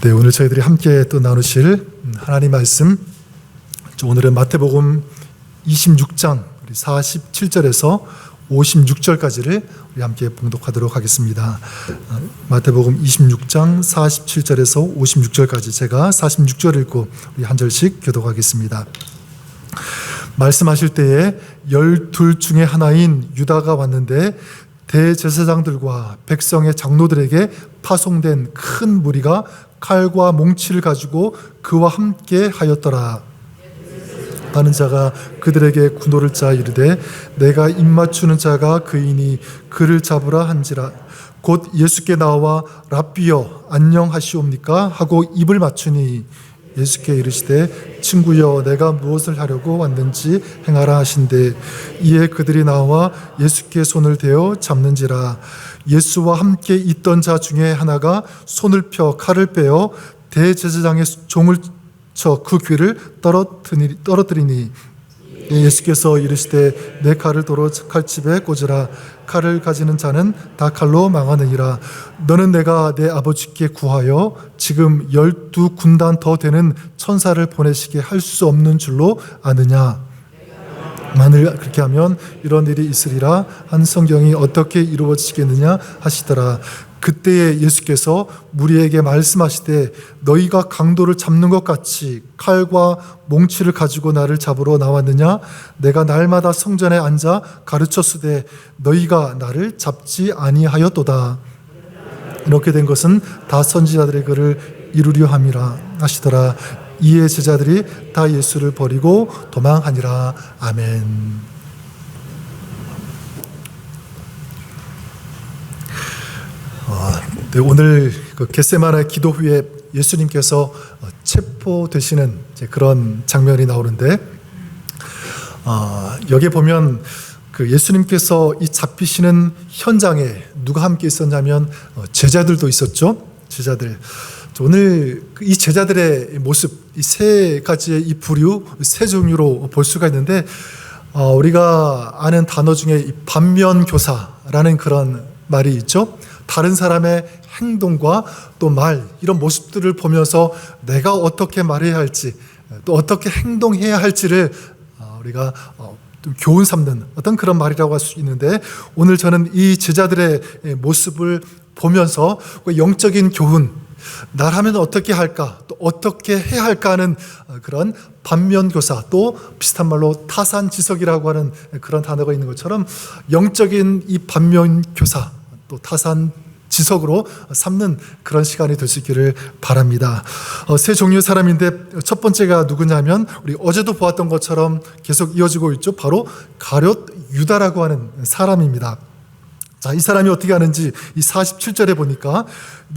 네, 오늘 저희들이 함께 또 나누실 하나님 말씀, 오늘은 마태복음 26장 47절에서 56절까지를 우리 함께 봉독하도록 하겠습니다. 마태복음 26장 47절에서 56절까지 제가 46절 읽고 우리 한 절씩 교독하겠습니다. 말씀하실 때에 12 중에 하나인 유다가 왔는데 대제사장들과 백성의 장로들에게 파송된 큰 무리가 칼과 몽치를 가지고 그와 함께 하였더라. 많은 자가 그들에게 군호를 짜 이르되 내가 입맞추는 자가 그이니 그를 잡으라 한지라. 곧 예수께 나와 랍비여 안녕하시옵니까 하고 입을 맞추니 예수께 이르시되 친구여 내가 무엇을 하려고 왔는지 행하라 하신대. 이에 그들이 나와 예수께 손을 대어 잡는지라. 예수와 함께 있던 자 중에 하나가 손을 펴 칼을 빼어 대제사장의 종을 쳐 그 귀를 떨어뜨리니 예수께서 이르시되 내 칼을 도로 칼집에 꽂으라. 칼을 가지는 자는 다 칼로 망하느니라. 너는 내가 내 아버지께 구하여 지금 12군단 더 되는 천사를 보내시게 할 수 없는 줄로 아느냐. 만일 그렇게 하면 이런 일이 있으리라 한 성경이 어떻게 이루어지겠느냐 하시더라. 그때에 예수께서 무리에게 말씀하시되 너희가 강도를 잡는 것 같이 칼과 몽치를 가지고 나를 잡으러 나왔느냐. 내가 날마다 성전에 앉아 가르쳤으되 너희가 나를 잡지 아니하였도다. 이렇게 된 것은 다 선지자들의 글을 이루려 함이라 하시더라. 이에 제자들이 다 예수를 버리고 도망하니라. 아멘. 네, 오늘 겟세마네 기도 후에 예수님께서 체포되시는 그런 장면이 나오는데, 여기 보면 예수님께서 이 잡히시는 현장에 누가 함께 있었냐면 제자들도 있었죠. 제자들. 오늘 이 제자들의 모습, 이 세 가지의 이 부류, 세 종류로 볼 수가 있는데, 우리가 아는 단어 중에 이 반면교사라는 그런 말이 있죠. 다른 사람의 행동과 또 말, 이런 모습들을 보면서 내가 어떻게 말해야 할지, 또 어떻게 행동해야 할지를 우리가 좀 교훈 삼는 어떤 그런 말이라고 할 수 있는데, 오늘 저는 이 제자들의 모습을 보면서 영적인 교훈, 나라면 어떻게 할까, 또 어떻게 해야 할까 하는 그런 반면교사, 또 비슷한 말로 타산지석이라고 하는 그런 단어가 있는 것처럼 영적인 이 반면교사, 또 타산지석으로 삼는 그런 시간이 될 수 있기를 바랍니다. 세 종류의 사람인데 첫 번째가 누구냐면 우리 어제도 보았던 것처럼 계속 이어지고 있죠. 바로 가룟 유다라고 하는 사람입니다. 자, 이 사람이 어떻게 하는지 이 47절에 보니까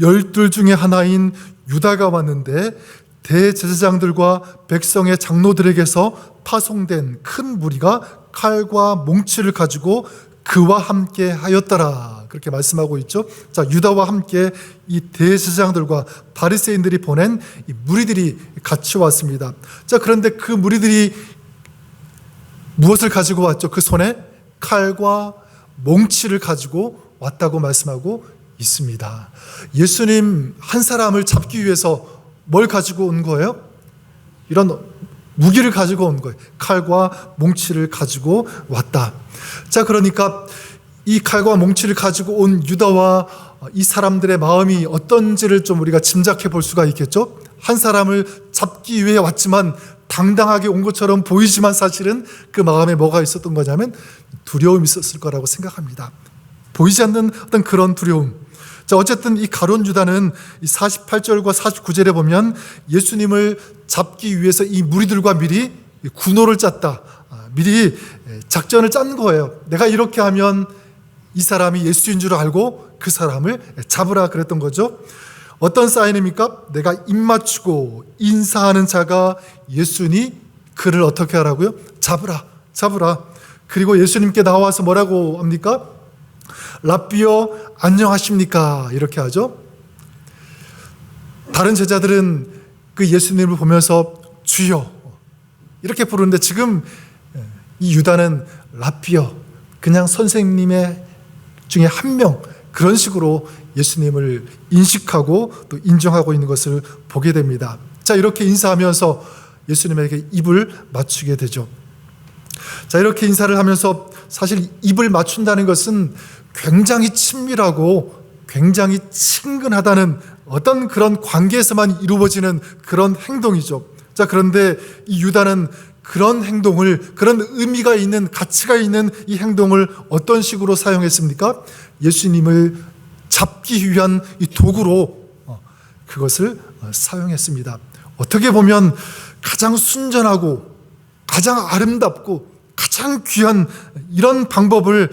12 중에 하나인 유다가 왔는데 대제사장들과 백성의 장로들에게서 파송된 큰 무리가 칼과 몽치를 가지고 그와 함께 하였더라. 그렇게 말씀하고 있죠. 자, 유다와 함께 이 대제사장들과 바리새인들이 보낸 이 무리들이 같이 왔습니다. 자, 그런데 그 무리들이 무엇을 가지고 왔죠? 그 손에 칼과 몽치를 가지고 왔다고 말씀하고 있습니다. 예수님 한 사람을 잡기 위해서 뭘 가지고 온 거예요? 이런 무기를 가지고 온 거예요. 칼과 몽치를 가지고 왔다. 자, 그러니까 이 칼과 몽치를 가지고 온 유다와 이 사람들의 마음이 어떤지를 좀 우리가 짐작해 볼 수가 있겠죠? 한 사람을 잡기 위해 왔지만 당당하게 온 것처럼 보이지만 사실은 그 마음에 뭐가 있었던 거냐면 두려움이 있었을 거라고 생각합니다. 보이지 않는 어떤 그런 두려움. 자, 어쨌든 이 가룟 유다는 이 48절과 49절에 보면 예수님을 잡기 위해서 이 무리들과 미리 군호를 짰다. 미리 작전을 짠 거예요. 내가 이렇게 하면 이 사람이 예수인 줄 알고 그 사람을 잡으라 그랬던 거죠. 어떤 사인입니까? 내가 입맞추고 인사하는 자가 예수니 그를 어떻게 하라고요? 잡으라. 그리고 예수님께 나와서 뭐라고 합니까? 랍비여 안녕하십니까? 이렇게 하죠. 다른 제자들은 그 예수님을 보면서 주여 이렇게 부르는데 지금 이 유다는 랍비여, 그냥 선생님의 중에 한 명, 그런 식으로 예수님을 인식하고 또 인정하고 있는 것을 보게 됩니다. 자, 이렇게 인사하면서 예수님에게 입을 맞추게 되죠. 자, 이렇게 인사를 하면서 사실 입을 맞춘다는 것은 굉장히 친밀하고 굉장히 친근하다는 어떤 그런 관계에서만 이루어지는 그런 행동이죠. 자, 그런데 이 유다는 그런 행동을, 그런 의미가 있는, 가치가 있는 이 행동을 어떤 식으로 사용했습니까? 예수님을 잡기 위한 이 도구로 그것을 사용했습니다. 어떻게 보면 가장 순전하고 가장 아름답고 가장 귀한 이런 방법을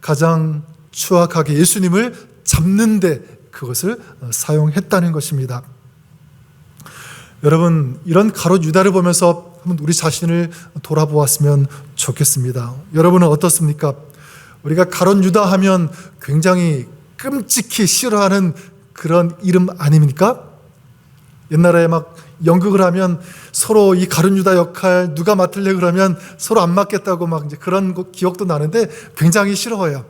가장 추악하게 예수님을 잡는데 그것을 사용했다는 것입니다. 여러분, 이런 가룟 유다를 보면서 한번 우리 자신을 돌아보았으면 좋겠습니다. 여러분은 어떻습니까? 우리가 가룟 유다 하면 굉장히 끔찍히 싫어하는 그런 이름 아닙니까? 옛날에 막 연극을 하면 서로 이 가룟 유다 역할 누가 맡을래 그러면 서로 안 맡겠다고 막 이제 그런 기억도 나는데 굉장히 싫어해요.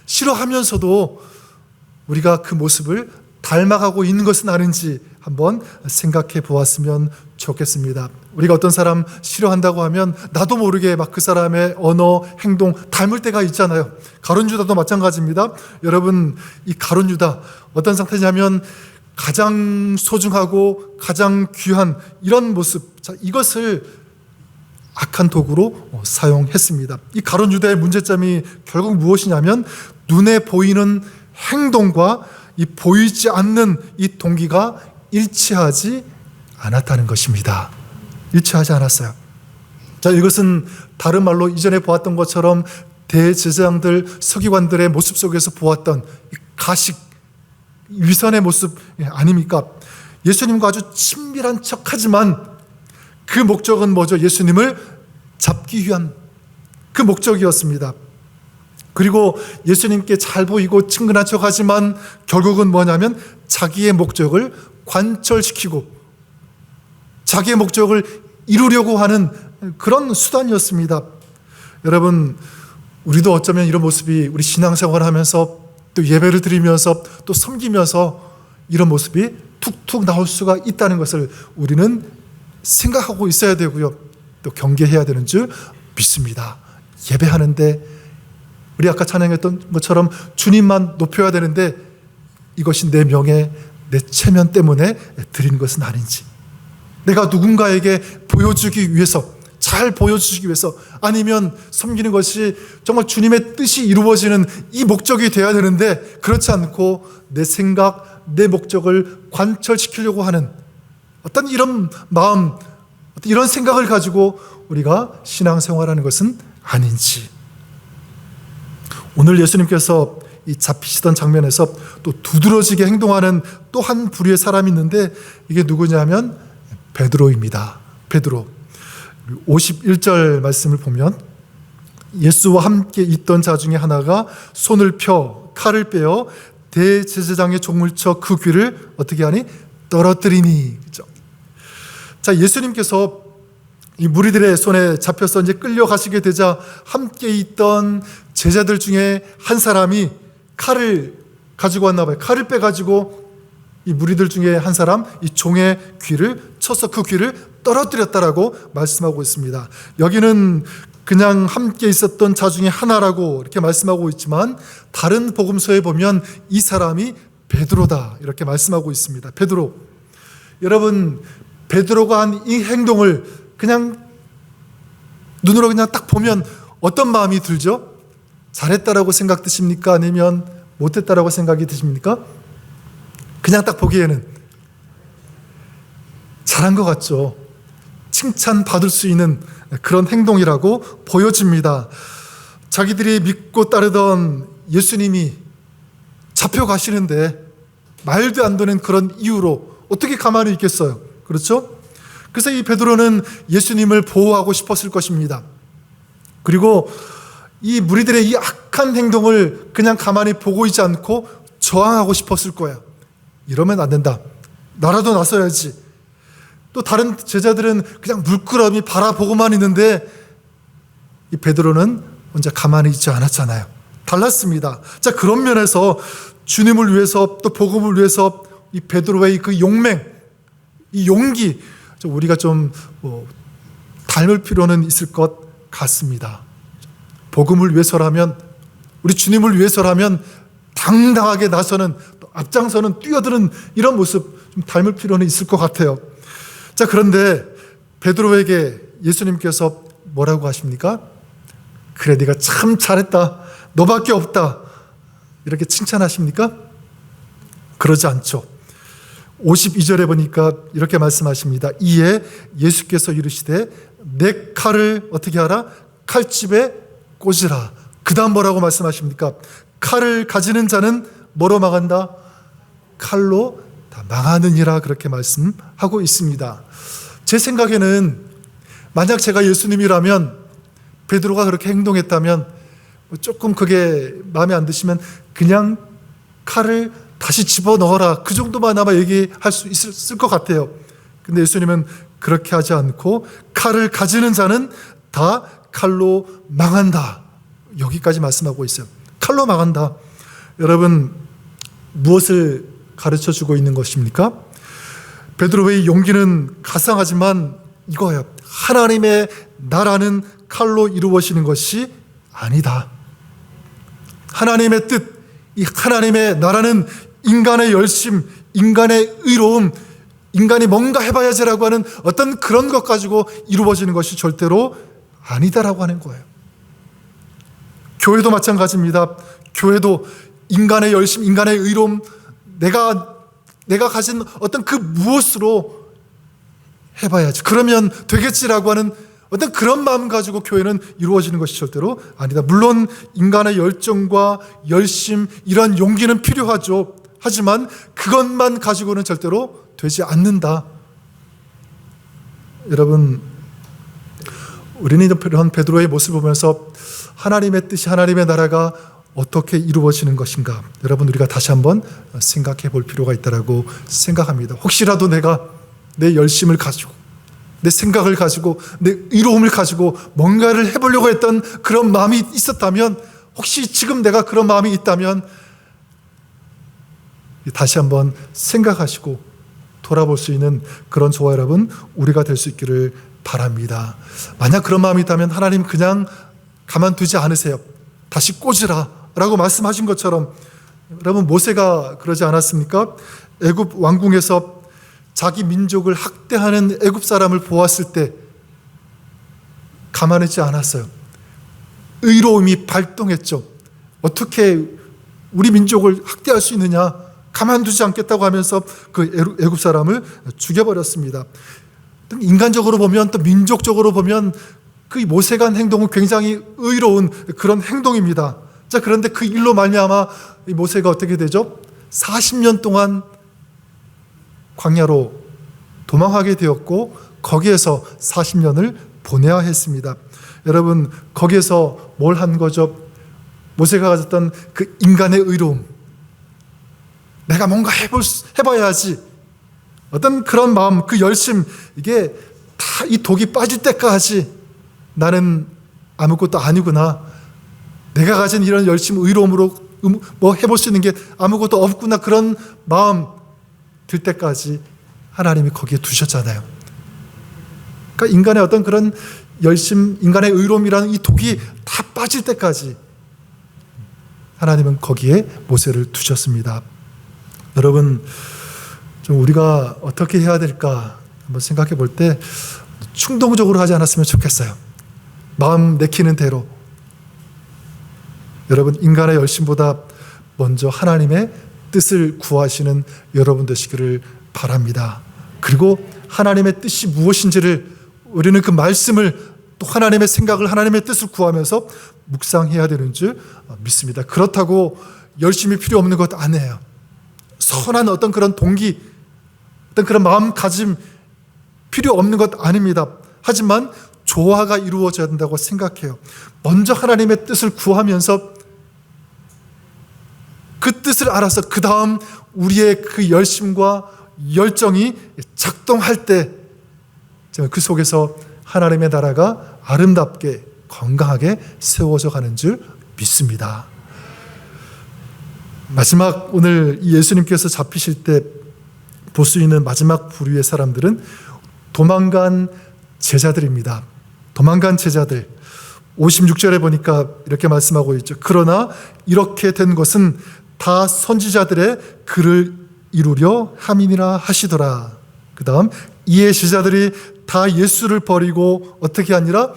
싫어하면서도 우리가 그 모습을 닮아가고 있는 것은 아닌지 한번 생각해 보았으면 좋겠습니다. 우리가 어떤 사람 싫어한다고 하면 나도 모르게 막 그 사람의 언어, 행동 닮을 때가 있잖아요. 가룟 유다도 마찬가지입니다. 여러분, 이 가룟 유다 어떤 상태냐면 가장 소중하고 가장 귀한 이런 모습, 자, 이것을 악한 도구로 사용했습니다. 이 가룟 유다의 문제점이 결국 무엇이냐면 눈에 보이는 행동과 이 보이지 않는 이 동기가 일치하지 않았다는 것입니다. 일치하지 않았어요. 자, 이것은 다른 말로 이전에 보았던 것처럼 대제사장들, 서기관들의 모습 속에서 보았던 가식, 위선의 모습 아닙니까? 예수님과 아주 친밀한 척하지만 그 목적은 뭐죠? 예수님을 잡기 위한 그 목적이었습니다. 그리고 예수님께 잘 보이고 친근한 척하지만 결국은 뭐냐면 자기의 목적을 관철시키고 자기의 목적을 이루려고 하는 그런 수단이었습니다. 여러분, 우리도 어쩌면 이런 모습이 우리 신앙생활을 하면서 또 예배를 드리면서 또 섬기면서 이런 모습이 툭툭 나올 수가 있다는 것을 우리는 생각하고 있어야 되고요. 또 경계해야 되는 줄 믿습니다. 예배하는데 우리 아까 찬양했던 것처럼 주님만 높여야 되는데 이것이 내 명예, 내 체면 때문에 드리는 것은 아닌지, 내가 누군가에게 보여주기 위해서, 잘 보여주기 위해서, 아니면 섬기는 것이 정말 주님의 뜻이 이루어지는 이 목적이 되어야 되는데 그렇지 않고 내 생각, 내 목적을 관철시키려고 하는 어떤 이런 마음, 어떤 이런 생각을 가지고 우리가 신앙생활하는 것은 아닌지. 오늘 예수님께서 이 잡히시던 장면에서 또 두드러지게 행동하는 또 한 부류의 사람이 있는데 이게 누구냐면 베드로입니다. 베드로. 51절 말씀을 보면 예수와 함께 있던 자 중에 하나가 손을 펴 칼을 빼어 대제사장의 종을 쳐 그 귀를 어떻게 하니? 떨어뜨리니. 그렇죠? 자, 예수님께서 이 무리들의 손에 잡혀서 이제 끌려가시게 되자 함께 있던 제자들 중에 한 사람이 칼을 가지고 왔나 봐요. 칼을 빼가지고 이 무리들 중에 한 사람, 이 종의 귀를 쳐서 그 귀를 떨어뜨렸다라고 말씀하고 있습니다. 여기는 그냥 함께 있었던 자 중에 하나라고 이렇게 말씀하고 있지만 다른 복음서에 보면 이 사람이 베드로다 이렇게 말씀하고 있습니다. 베드로. 여러분, 베드로가 한 이 행동을 그냥 눈으로 그냥 딱 보면 어떤 마음이 들죠? 잘했다라고 생각 드십니까? 아니면 못했다라고 생각이 드십니까? 그냥 딱 보기에는 잘한 것 같죠. 칭찬받을 수 있는 그런 행동이라고 보여집니다. 자기들이 믿고 따르던 예수님이 잡혀가시는데 말도 안 되는 그런 이유로 어떻게 가만히 있겠어요? 그렇죠? 그래서 이 베드로는 예수님을 보호하고 싶었을 것입니다. 그리고 이 무리들의 이 악한 행동을 그냥 가만히 보고 있지 않고 저항하고 싶었을 거예요. 이러면 안 된다. 나라도 나서야지. 또 다른 제자들은 그냥 물끄러미 바라보고만 있는데 이 베드로는 혼자 가만히 있지 않았잖아요. 달랐습니다. 자, 그런 면에서 주님을 위해서 또 복음을 위해서 이 베드로의 그 용맹, 이 용기, 우리가 좀 닮을 필요는 있을 것 같습니다. 복음을 위해서라면, 우리 주님을 위해서라면 당당하게 나서는, 또 앞장서는, 뛰어드는 이런 모습 좀 닮을 필요는 있을 것 같아요. 자, 그런데 베드로에게 예수님께서 뭐라고 하십니까? 그래, 네가 참 잘했다, 너밖에 없다, 이렇게 칭찬하십니까? 그러지 않죠. 52절에 보니까 이렇게 말씀하십니다. 이에 예수께서 이르시되 내 칼을 어떻게 하라? 칼집에 꽂으라. 그 다음 뭐라고 말씀하십니까? 칼을 가지는 자는 뭐로 망한다? 칼로 다 망하느니라, 그렇게 말씀하고 있습니다. 제 생각에는 만약 제가 예수님이라면, 베드로가 그렇게 행동했다면, 조금 그게 마음에 안 드시면 그냥 칼을 다시 집어넣어라, 그 정도만 아마 얘기할 수 있을 것 같아요. 근데 예수님은 그렇게 하지 않고 칼을 가지는 자는 다 칼로 망한다, 여기까지 말씀하고 있어요. 칼로 망한다. 여러분, 무엇을 가르쳐주고 있는 것입니까? 베드로의 용기는 가상하지만 이거예요. 하나님의 나라는 칼로 이루어지는 것이 아니다. 하나님의 뜻, 이 하나님의 나라는 인간의 열심, 인간의 의로움, 인간이 뭔가 해봐야지라고 하는 어떤 그런 것 가지고 이루어지는 것이 절대로 아니다라고 하는 거예요. 교회도 마찬가지입니다. 교회도 인간의 열심, 인간의 의로움, 내가 가진 어떤 그 무엇으로 해봐야지, 그러면 되겠지라고 하는 어떤 그런 마음 가지고 교회는 이루어지는 것이 절대로 아니다. 물론 인간의 열정과 열심, 이런 용기는 필요하죠. 하지만 그것만 가지고는 절대로 되지 않는다. 여러분, 우리는 이런 베드로의 모습을 보면서 하나님의 뜻이, 하나님의 나라가 어떻게 이루어지는 것인가, 여러분, 우리가 다시 한번 생각해 볼 필요가 있다고 생각합니다. 혹시라도 내가 내 열심을 가지고, 내 생각을 가지고, 내 의로움을 가지고 뭔가를 해보려고 했던 그런 마음이 있었다면, 혹시 지금 내가 그런 마음이 있다면 다시 한번 생각하시고 돌아볼 수 있는 그런 저와 여러분, 우리가 될 수 있기를 바랍니다. 만약 그런 마음이 있다면 하나님 그냥 가만두지 않으세요. 다시 꽂으라 라고 말씀하신 것처럼, 여러분, 모세가 그러지 않았습니까? 애굽 왕궁에서 자기 민족을 학대하는 애굽 사람을 보았을 때 가만히 있지 않았어요. 의로움이 발동했죠. 어떻게 우리 민족을 학대할 수 있느냐, 가만두지 않겠다고 하면서 그 애굽 사람을 죽여버렸습니다. 인간적으로 보면, 또 민족적으로 보면 그 모세가 한 행동은 굉장히 의로운 그런 행동입니다. 자, 그런데 그 일로 말미암아 이 모세가 어떻게 되죠? 40년 동안 광야로 도망하게 되었고, 거기에서 40년을 보내야 했습니다. 여러분, 거기에서 뭘 한 거죠? 모세가 가졌던 그 인간의 의로움, 내가 뭔가 해봐야지, 어떤 그런 마음, 그 열심, 이게 다 이 독이 빠질 때까지 나는 아무것도 아니구나, 내가 가진 이런 열심, 의로움으로 뭐 해볼 수 있는 게 아무것도 없구나, 그런 마음 들 때까지 하나님이 거기에 두셨잖아요. 그러니까 인간의 어떤 그런 열심, 인간의 의로움이라는 이 독이 다 빠질 때까지 하나님은 거기에 모세를 두셨습니다. 여러분, 좀 우리가 어떻게 해야 될까 한번 생각해 볼 때 충동적으로 하지 않았으면 좋겠어요. 마음 내키는 대로. 여러분, 인간의 열심보다 먼저 하나님의 뜻을 구하시는 여러분 되시기를 바랍니다. 그리고 하나님의 뜻이 무엇인지를, 우리는 그 말씀을, 또 하나님의 생각을, 하나님의 뜻을 구하면서 묵상해야 되는 줄 믿습니다. 그렇다고 열심히 필요 없는 것 아니에요. 선한 어떤 그런 동기, 어떤 그런 마음가짐 필요 없는 것 아닙니다. 하지만 조화가 이루어져야 된다고 생각해요. 먼저 하나님의 뜻을 구하면서 그 뜻을 알아서 그 다음 우리의 그 열심과 열정이 작동할 때 그 속에서 하나님의 나라가 아름답게 건강하게 세워져 가는 줄 믿습니다. 마지막 오늘 예수님께서 잡히실 때 볼 수 있는 마지막 부류의 사람들은 도망간 제자들입니다. 도망간 제자들. 56절에 보니까 이렇게 말씀하고 있죠. 그러나 이렇게 된 것은 다 선지자들의 글을 이루려 함이니라 하시더라. 그 다음 이에 제자들이 다 예수를 버리고 어떻게 하니라?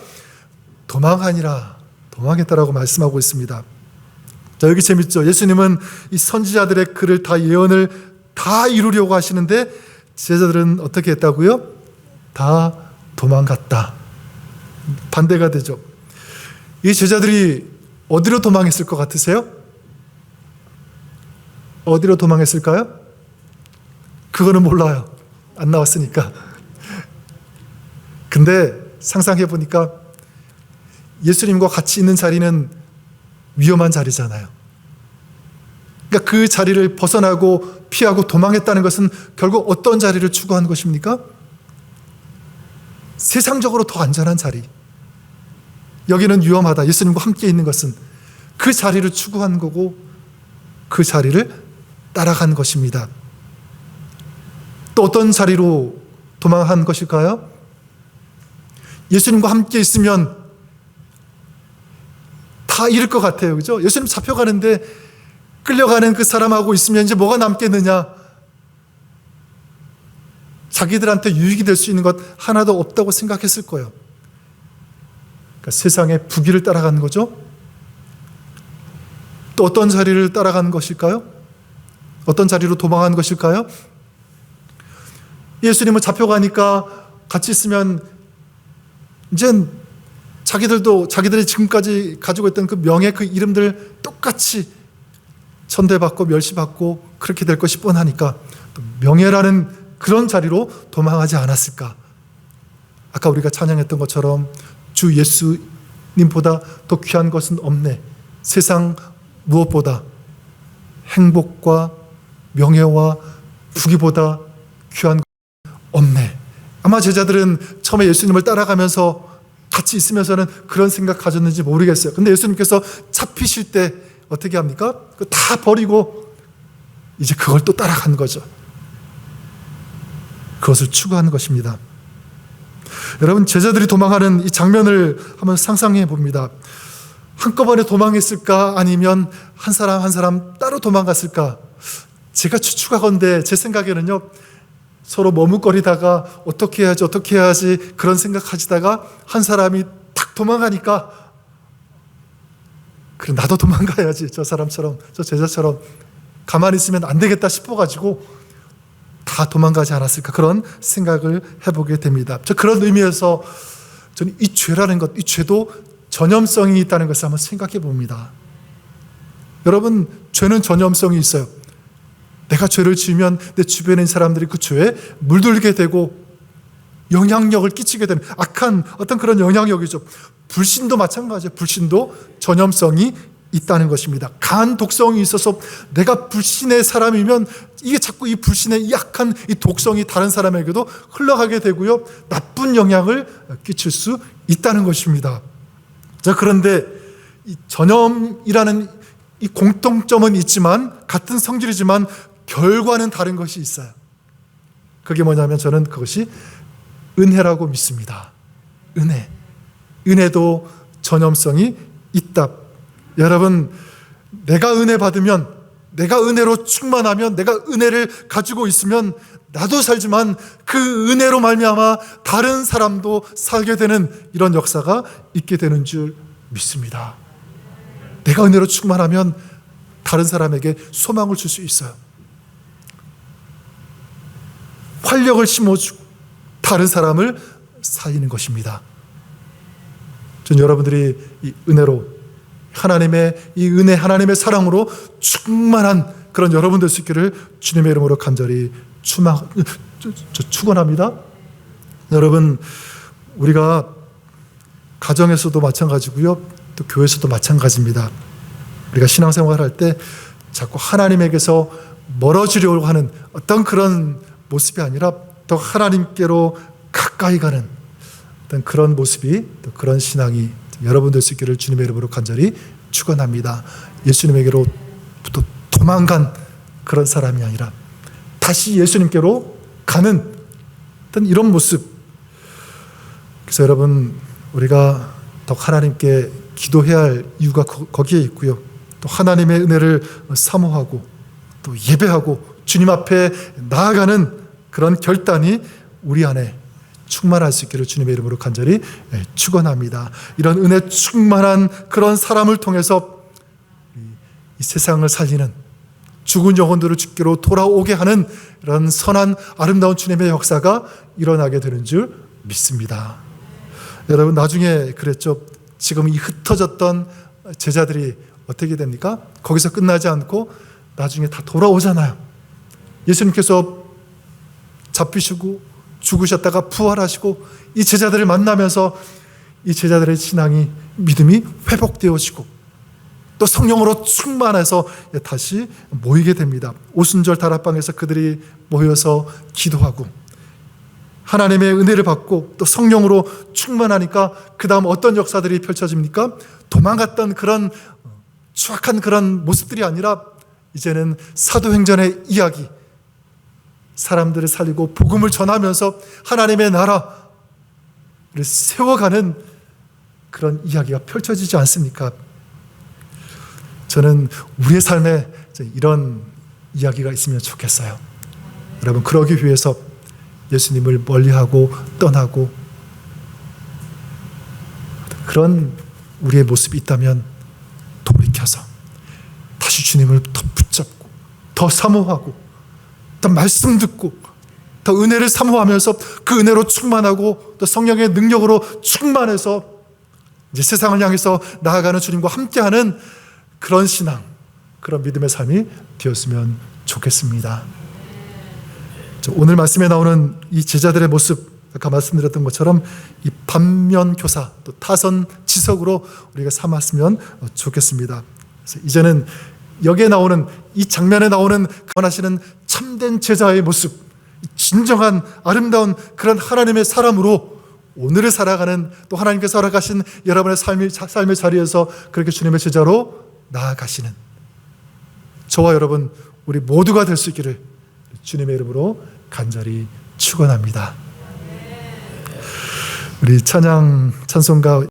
도망하니라. 도망했다라고 말씀하고 있습니다. 자, 여기 재밌죠. 예수님은 이 선지자들의 글을 다 예언을 다 이루려고 하시는데 제자들은 어떻게 했다고요? 다 도망갔다. 반대가 되죠. 이 제자들이 어디로 도망했을 것 같으세요? 어디로 도망했을까요? 그거는 몰라요. 안 나왔으니까. 근데 상상해 보니까 예수님과 같이 있는 자리는 위험한 자리잖아요. 그러니까 그 자리를 벗어나고 피하고 도망했다는 것은 결국 어떤 자리를 추구한 것입니까? 세상적으로 더 안전한 자리. 여기는 위험하다. 예수님과 함께 있는 것은 그 자리를 추구한 거고 그 자리를 따라간 것입니다. 또 어떤 자리로 도망한 것일까요? 예수님과 함께 있으면 다 잃을 것 같아요. 그죠? 예수님 잡혀가는데 끌려가는 그 사람하고 있으면 이제 뭐가 남겠느냐? 자기들한테 유익이 될 수 있는 것 하나도 없다고 생각했을 거예요. 그러니까 세상의 부귀를 따라가는 거죠. 또 어떤 자리를 따라가는 것일까요? 어떤 자리로 도망한 것일까요? 예수님은 잡혀가니까 같이 있으면 이제 자기들이 지금까지 가지고 있던 그 명예, 그 이름들 똑같이 천대받고 멸시받고 그렇게 될 것이 뻔하니까 명예라는 그런 자리로 도망하지 않았을까? 아까 우리가 찬양했던 것처럼 주 예수님보다 더 귀한 것은 없네. 세상 무엇보다 행복과 명예와 부귀보다 귀한 것은 없네. 아마 제자들은 처음에 예수님을 따라가면서 같이 있으면서는 그런 생각 가졌는지 모르겠어요. 근데 예수님께서 잡히실 때 어떻게 합니까? 다 버리고 이제 그걸 또 따라간 거죠. 그것을 추구하는 것입니다. 여러분, 제자들이 도망하는 이 장면을 한번 상상해 봅니다. 한꺼번에 도망했을까? 아니면 한 사람 한 사람 따로 도망갔을까? 제가 추측하건대 제 생각에는요, 서로 머뭇거리다가 어떻게 해야지 그런 생각하시다가 한 사람이 탁 도망가니까 그래, 나도 도망가야지. 저 사람처럼, 저 제자처럼 가만히 있으면 안 되겠다 싶어가지고 다 도망가지 않았을까, 그런 생각을 해보게 됩니다. 저 그런 의미에서 저는 이 죄라는 것, 이 죄도 전염성이 있다는 것을 한번 생각해 봅니다. 여러분, 죄는 전염성이 있어요. 내가 죄를 지으면 내 주변에 있는 사람들이 그 죄에 물들게 되고 영향력을 끼치게 되는 악한 어떤 그런 영향력이죠. 불신도 마찬가지예요. 불신도 전염성이 있다는 것입니다. 강한 독성이 있어서 내가 불신의 사람이면 이게 자꾸 이 불신의 이 약한 이 독성이 다른 사람에게도 흘러가게 되고요, 나쁜 영향을 끼칠 수 있다는 것입니다. 자, 그런데 이 전염이라는 이 공통점은 있지만, 같은 성질이지만 결과는 다른 것이 있어요. 그게 뭐냐면 저는 그것이 은혜라고 믿습니다. 은혜도 전염성이 있다. 여러분, 내가 은혜 받으면, 내가 은혜로 충만하면, 내가 은혜를 가지고 있으면 나도 살지만 그 은혜로 말미암아 다른 사람도 살게 되는 이런 역사가 있게 되는 줄 믿습니다. 내가 은혜로 충만하면 다른 사람에게 소망을 줄 수 있어요. 활력을 심어주고 다른 사람을 살리는 것입니다. 전 여러분들이 이 은혜로, 하나님의 이 은혜, 하나님의 사랑으로 충만한 그런 여러분 될 수 있기를 주님의 이름으로 간절히 축원합니다. 여러분, 우리가 가정에서도 마찬가지고요, 또 교회에서도 마찬가지입니다. 우리가 신앙생활할 때 자꾸 하나님에게서 멀어지려고 하는 어떤 그런 모습이 아니라 더 하나님께로 가까이 가는 어떤 그런 모습이, 또 그런 신앙이 여러분 될 수 있기를 주님의 이름으로 간절히 축원합니다. 예수님에게로 또 도망간 그런 사람이 아니라 다시 예수님께로 가는 어떤 이런 모습. 그래서 여러분, 우리가 더욱 하나님께 기도해야 할 이유가 거기에 있고요. 또 하나님의 은혜를 사모하고 또 예배하고 주님 앞에 나아가는 그런 결단이 우리 안에 충만할 수 있기를 주님의 이름으로 간절히 축원합니다. 이런 은혜 충만한 그런 사람을 통해서 이 세상을 살리는, 죽은 영혼들을 주께로 돌아오게 하는 이런 선한 아름다운 주님의 역사가 일어나게 되는 줄 믿습니다. 여러분, 나중에 그랬죠. 지금 이 흩어졌던 제자들이 어떻게 됩니까? 거기서 끝나지 않고 나중에 다 돌아오잖아요. 예수님께서 잡히시고 죽으셨다가 부활하시고 이 제자들을 만나면서 이 제자들의 신앙이, 믿음이 회복되어지고 또 성령으로 충만해서 다시 모이게 됩니다. 오순절 다락방에서 그들이 모여서 기도하고 하나님의 은혜를 받고 또 성령으로 충만하니까 그 다음 어떤 역사들이 펼쳐집니까? 도망갔던 그런 추악한 그런 모습들이 아니라 이제는 사도행전의 이야기, 사람들을 살리고 복음을 전하면서 하나님의 나라를 세워가는 그런 이야기가 펼쳐지지 않습니까? 저는 우리의 삶에 이런 이야기가 있으면 좋겠어요. 여러분, 그러기 위해서 예수님을 멀리하고 떠나고 그런 우리의 모습이 있다면 돌이켜서 다시 주님을 더 붙잡고 더 사모하고 더 말씀 듣고 더 은혜를 사모하면서 그 은혜로 충만하고 또 성령의 능력으로 충만해서 이제 세상을 향해서 나아가는 주님과 함께하는 그런 신앙, 그런 믿음의 삶이 되었으면 좋겠습니다. 오늘 말씀에 나오는 이 제자들의 모습, 아까 말씀드렸던 것처럼 이 반면교사 또 타선지석으로 우리가 삼았으면 좋겠습니다. 그래서 이제는 여기에 나오는, 이 장면에 나오는 원하시는 참된 제자의 모습, 진정한 아름다운 그런 하나님의 사람으로 오늘을 살아가는, 또 하나님께서 허락하신 여러분의 삶의 자리에서 그렇게 주님의 제자로 나아가시는 저와 여러분, 우리 모두가 될 수 있기를 주님의 이름으로 간절히 축원합니다. 우리 찬송가